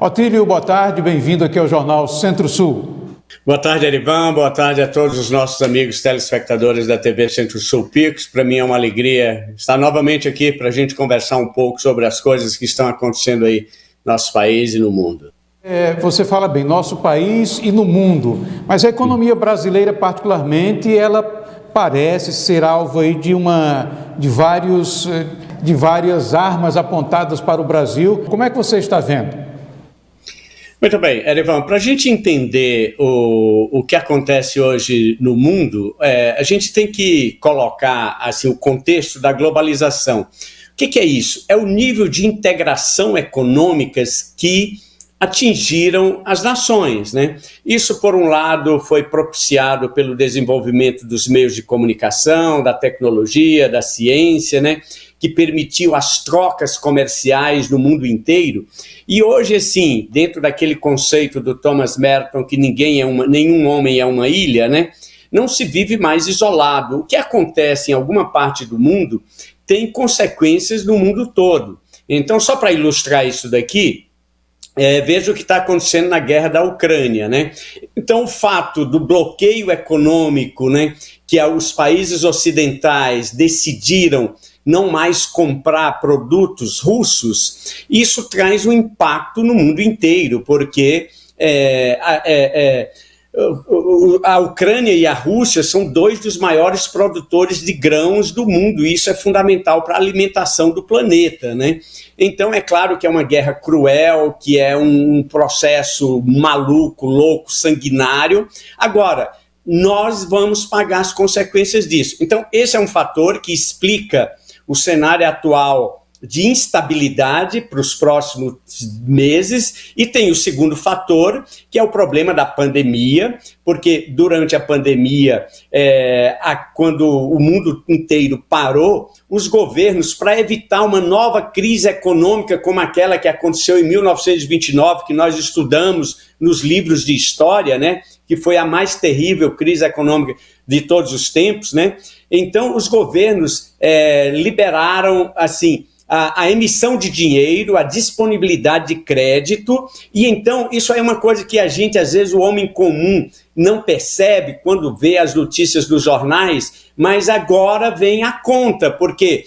Otílio, boa tarde, bem-vindo aqui ao Jornal Centro-Sul. Boa tarde, Erivan, boa tarde a todos os nossos amigos telespectadores da TV Centro-Sul Pix. Para mim é uma alegria estar novamente aqui para a gente conversar um pouco sobre as coisas que estão acontecendo aí no nosso país e no mundo. Você fala bem, nosso país e no mundo, mas a economia brasileira particularmente, ela parece ser alvo aí de várias armas apontadas para o Brasil. Como é que você está vendo? Muito bem, Erivan, para a gente entender o que acontece hoje no mundo, a gente tem que colocar assim, o contexto da globalização. O que é isso? É o nível de integração econômicas que atingiram as nações, né? Isso, por um lado, foi propiciado pelo desenvolvimento dos meios de comunicação, da tecnologia, da ciência, né? Que permitiu as trocas comerciais no mundo inteiro. E hoje, assim, dentro daquele conceito do Thomas Merton, que nenhum homem é uma ilha, né? Não se vive mais isolado. O que acontece em alguma parte do mundo tem consequências no mundo todo. Então, só para ilustrar isso daqui, veja o que está acontecendo na guerra da Ucrânia, né? Então, o fato do bloqueio econômico, né, que os países ocidentais decidiram não mais comprar produtos russos, isso traz um impacto no mundo inteiro, porque a Ucrânia e a Rússia são dois dos maiores produtores de grãos do mundo, e isso é fundamental para a alimentação do planeta, né? Então é claro que é uma guerra cruel, que é um processo maluco, louco, sanguinário. Agora, nós vamos pagar as consequências disso. Então esse é um fator que explica o cenário atual de instabilidade para os próximos meses, e tem o segundo fator, que é o problema da pandemia, porque durante a pandemia, quando o mundo inteiro parou, os governos, para evitar uma nova crise econômica como aquela que aconteceu em 1929, que nós estudamos nos livros de história, né, que foi a mais terrível crise econômica de todos os tempos, né? Então os governos liberaram assim a emissão de dinheiro, a disponibilidade de crédito, e então isso é uma coisa que a gente, às vezes, o homem comum não percebe quando vê as notícias dos jornais, mas agora vem a conta, porque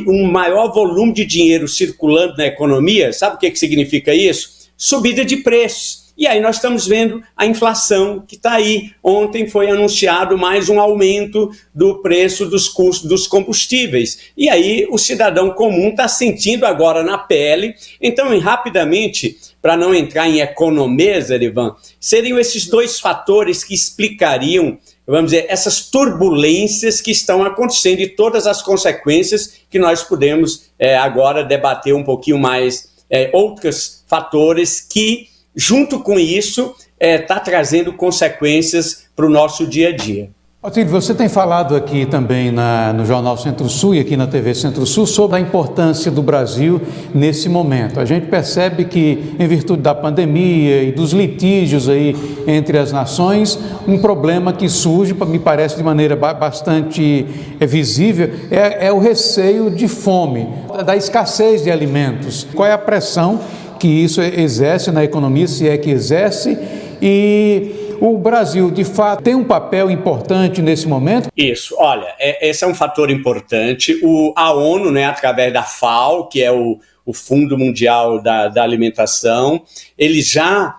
um maior volume de dinheiro circulando na economia, sabe o que significa isso? Subida de preços. E aí nós estamos vendo a inflação que está aí. Ontem foi anunciado mais um aumento do preço dos custos dos combustíveis. E aí o cidadão comum está sentindo agora na pele. Então, rapidamente, para não entrar em economia, Erivan, seriam esses dois fatores que explicariam, vamos dizer, essas turbulências que estão acontecendo e todas as consequências que nós podemos agora debater um pouquinho mais, outros fatores que, junto com isso, está trazendo consequências para o nosso dia a dia. Otílio, você tem falado aqui também no Jornal Centro-Sul e aqui na TV Centro-Sul sobre a importância do Brasil nesse momento. A gente percebe que, em virtude da pandemia e dos litígios aí entre as nações, um problema que surge, me parece de maneira bastante visível, é o receio de fome, da escassez de alimentos. Qual é a pressão que isso exerce na economia, se é que exerce, e o Brasil, de fato, tem um papel importante nesse momento? Isso, olha, esse é um fator importante. A ONU, né, através da FAO, que é o Fundo Mundial da Alimentação, eles já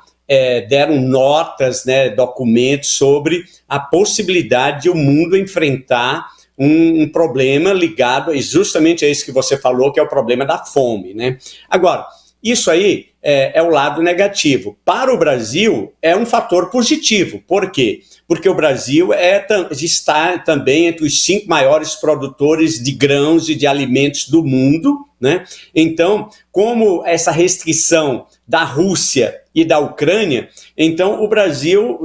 deram notas, né, documentos sobre a possibilidade de o mundo enfrentar um problema ligado justamente a isso que você falou, que é o problema da fome, né? Agora, isso aí é o lado negativo. Para o Brasil, é um fator positivo. Por quê? Porque o Brasil está também entre os 5 maiores produtores de grãos e de alimentos do mundo, né? Então, como essa restrição da Rússia e da Ucrânia, então o Brasil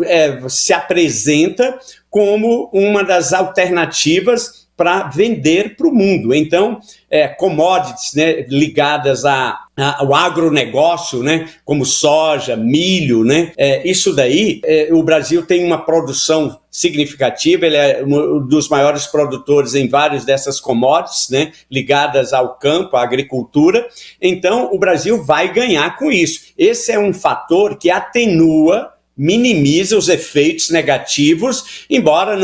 se apresenta como uma das alternativas para vender para o mundo. Então, commodities, né, ligadas ao agronegócio, né, como soja, milho, né, isso daí, o Brasil tem uma produção significativa, ele é um dos maiores produtores em várias dessas commodities, né, ligadas ao campo, à agricultura. Então, o Brasil vai ganhar com isso. Esse é um fator que atenua, minimiza os efeitos negativos, embora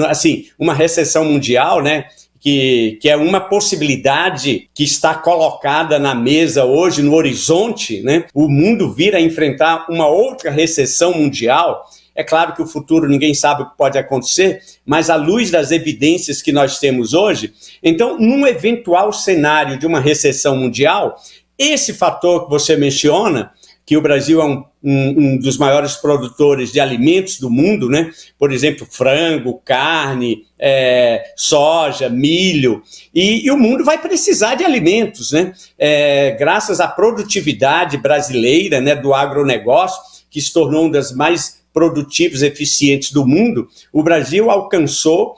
assim, uma recessão mundial, né, que é uma possibilidade que está colocada na mesa hoje, no horizonte, né, o mundo vir a enfrentar uma outra recessão mundial. É claro que o futuro ninguém sabe o que pode acontecer, mas à luz das evidências que nós temos hoje, então, num eventual cenário de uma recessão mundial, esse fator que você menciona, que o Brasil é um dos maiores produtores de alimentos do mundo, né? Por exemplo, frango, carne, soja, milho, e o mundo vai precisar de alimentos, né? Graças à produtividade brasileira, né, do agronegócio, que se tornou uma das mais produtivas e eficientes do mundo, o Brasil alcançou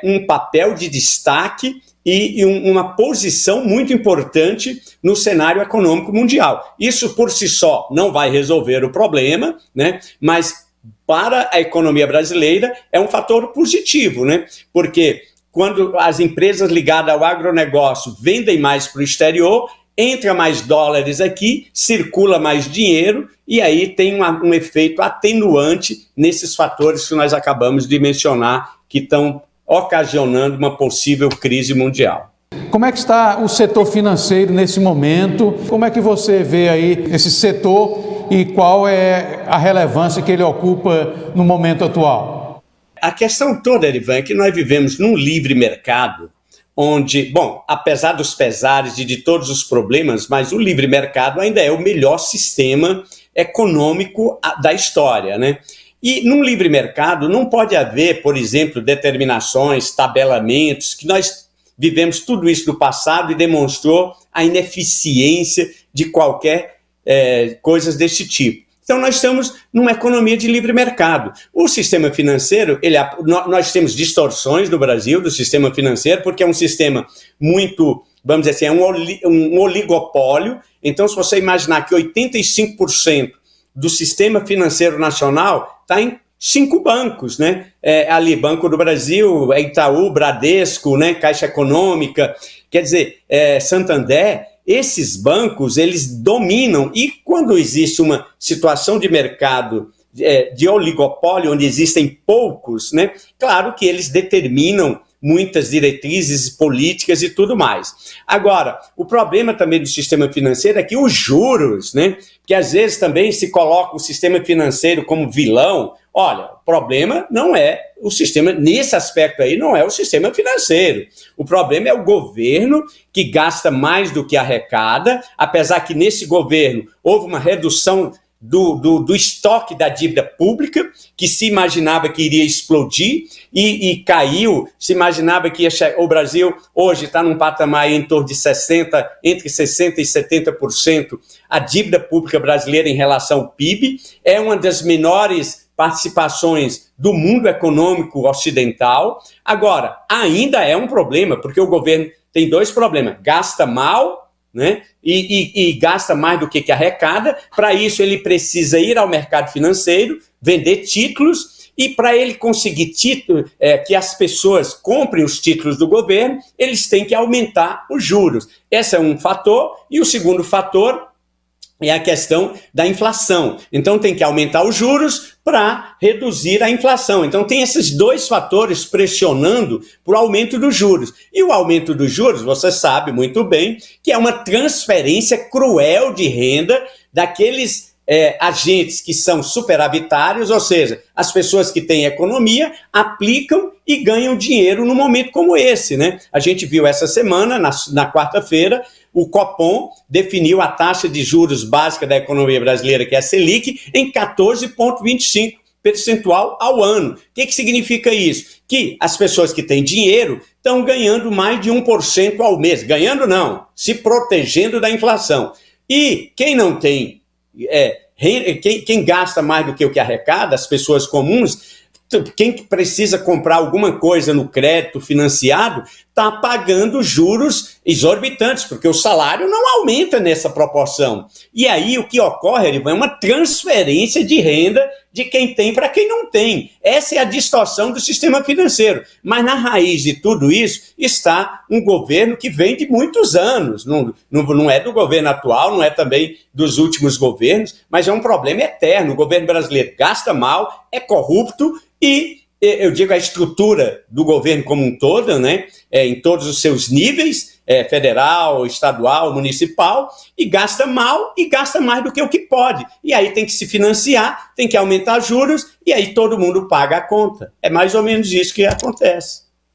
um papel de destaque e uma posição muito importante no cenário econômico mundial. Isso por si só não vai resolver o problema, né? Mas para a economia brasileira é um fator positivo, né? Porque quando as empresas ligadas ao agronegócio vendem mais para o exterior, entra mais dólares aqui, circula mais dinheiro e aí tem um efeito atenuante nesses fatores que nós acabamos de mencionar, que estão ocasionando uma possível crise mundial. Como é que está o setor financeiro nesse momento? Como é que você vê aí esse setor e qual é a relevância que ele ocupa no momento atual? A questão toda, Erivan, é que nós vivemos num livre mercado onde, bom, apesar dos pesares e de todos os problemas, mas o livre mercado ainda é o melhor sistema econômico da história, né? E num livre mercado não pode haver, por exemplo, determinações, tabelamentos, que nós vivemos tudo isso do passado e demonstrou a ineficiência de qualquer coisas desse tipo. Então nós estamos numa economia de livre mercado. O sistema financeiro, nós temos distorções no Brasil do sistema financeiro, porque é um sistema muito, vamos dizer assim, um oligopólio. Então se você imaginar que 85% do sistema financeiro nacional está em 5 bancos, né? Ali, Banco do Brasil, Itaú, Bradesco, né? Caixa Econômica, quer dizer, Santander, esses bancos, eles dominam, e quando existe uma situação de mercado de oligopólio, onde existem poucos, né? Claro que eles determinam muitas diretrizes políticas e tudo mais. Agora, o problema também do sistema financeiro é que os juros, né, que às vezes também se coloca o sistema financeiro como vilão. Olha, o problema não é o sistema, nesse aspecto aí, não é o sistema financeiro. O problema é o governo, que gasta mais do que arrecada, apesar que nesse governo houve uma redução do estoque da dívida pública, que se imaginava que iria explodir e caiu. Se imaginava que o Brasil hoje está num patamar em torno de entre 60% e 70%. A dívida pública brasileira em relação ao PIB é uma das menores participações do mundo econômico ocidental. Agora, ainda é um problema, porque o governo tem 2 problemas: gasta mal, né? E gasta mais do que arrecada. Para isso ele precisa ir ao mercado financeiro, vender títulos, e para ele conseguir título, que as pessoas comprem os títulos do governo, eles têm que aumentar os juros. Esse é um fator, e o segundo fator é a questão da inflação. Então tem que aumentar os juros para reduzir a inflação. Então tem esses 2 fatores pressionando por aumento dos juros. E o aumento dos juros, você sabe muito bem, que é uma transferência cruel de renda daqueles agentes que são superavitários, ou seja, as pessoas que têm economia aplicam e ganham dinheiro num momento como esse, né? A gente viu essa semana, na quarta-feira, o Copom definiu a taxa de juros básica da economia brasileira, que é a Selic, em 14,25% ao ano. O que significa isso? Que as pessoas que têm dinheiro estão ganhando mais de 1% ao mês. Ganhando não, se protegendo da inflação. E quem não tem, quem gasta mais do que o que arrecada, as pessoas comuns, quem precisa comprar alguma coisa no crédito financiado, está pagando juros exorbitantes, porque o salário não aumenta nessa proporção. E aí o que ocorre, é uma transferência de renda de quem tem para quem não tem. Essa é a distorção do sistema financeiro. Mas na raiz de tudo isso está um governo que vem de muitos anos. Não é do governo atual, não é também dos últimos governos, mas é um problema eterno. O governo brasileiro gasta mal, é corrupto e, eu digo, a estrutura do governo como um todo, né, em todos os seus níveis, federal, estadual, municipal, e gasta mal e gasta mais do que o que pode. E aí tem que se financiar, tem que aumentar juros, e aí todo mundo paga a conta. É mais ou menos isso que acontece.